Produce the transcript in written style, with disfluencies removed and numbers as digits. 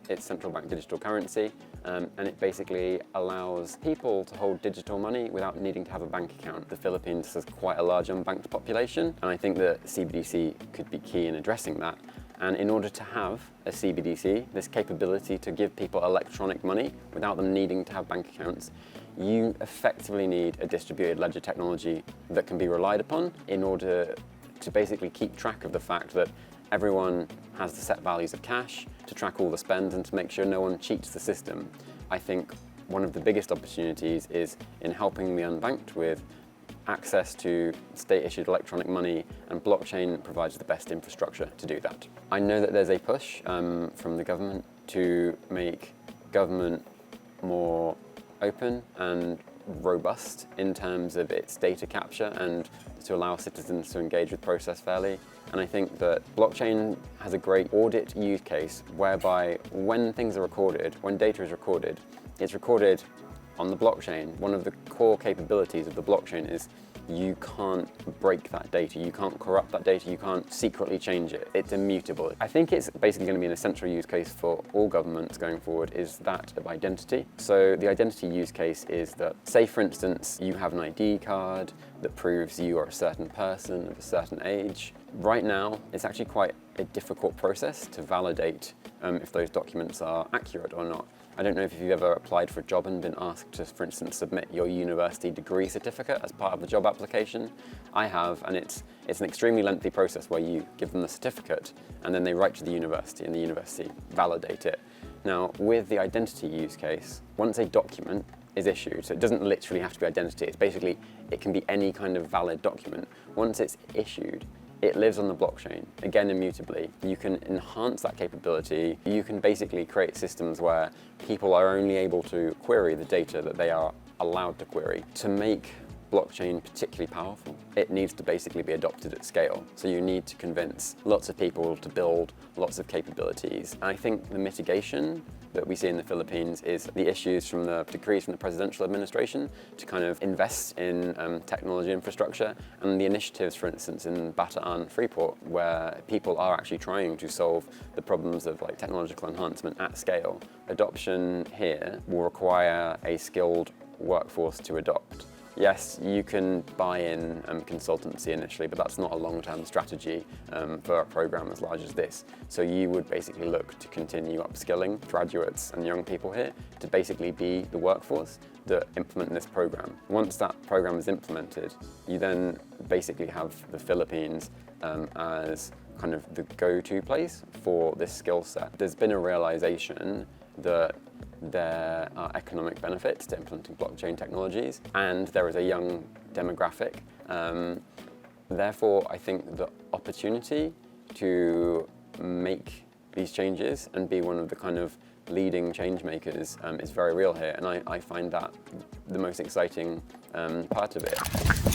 It's central bank digital currency, and it basically allows people to hold digital money without needing to have a bank account. The Philippines has quite a large unbanked population, and I think that CBDC could be key in addressing that. And in order to have a CBDC, this capability to give people electronic money without them needing to have bank accounts, you effectively need a distributed ledger technology that can be relied upon in order to basically keep track of the fact that everyone has the set values of cash, to track all the spend and to make sure no one cheats the system. I think one of the biggest opportunities is in helping the unbanked with access to state-issued electronic money, and blockchain provides the best infrastructure to do that. I know that there's a push from the government to make government more open and robust in terms of its data capture and to allow citizens to engage with process fairly. And I think that blockchain has a great audit use case whereby when things are recorded, when data is recorded, it's recorded on the blockchain. One of the core capabilities of the blockchain is you can't break that data, you can't corrupt that data, you can't secretly change it. It's immutable. I think it's basically going to be an essential use case for all governments going forward is that of identity. So the identity use case is that, say for instance, you have an ID card that proves you are a certain person of a certain age. Right now, it's actually quite a difficult process to validate if those documents are accurate or not. I don't know if you've ever applied for a job and been asked to, for instance, submit your university degree certificate as part of the job application. I have, and it's an extremely lengthy process where you give them the certificate and then they write to the university and the university validate it. Now, with the identity use case, once a document is issued, so it doesn't literally have to be identity, it's basically, it can be any kind of valid document. Once it's issued, it lives on the blockchain, again immutably. You can enhance that capability. You can basically create systems where people are only able to query the data that they are allowed to query. To make blockchain particularly powerful, it needs to basically be adopted at scale. So you need to convince lots of people to build lots of capabilities. And I think the mitigation that we see in the Philippines is the issues from the decrees from the presidential administration to kind of invest in technology infrastructure, and the initiatives, for instance, in Bataan Freeport, where people are actually trying to solve the problems of like technological enhancement at scale. Adoption here will require a skilled workforce to adopt. Yes, you can buy in consultancy initially, but that's not a long-term strategy for a program as large as this. So you would basically look to continue upskilling graduates and young people here to basically be the workforce that implement this program. Once that program is implemented, you then basically have the Philippines as kind of the go-to place for this skill set. There's been a realization that there are economic benefits to implementing blockchain technologies, and there is a young demographic. Therefore, I think the opportunity to make these changes and be one of the kind of leading change makers is very real here, and I find that the most exciting part of it.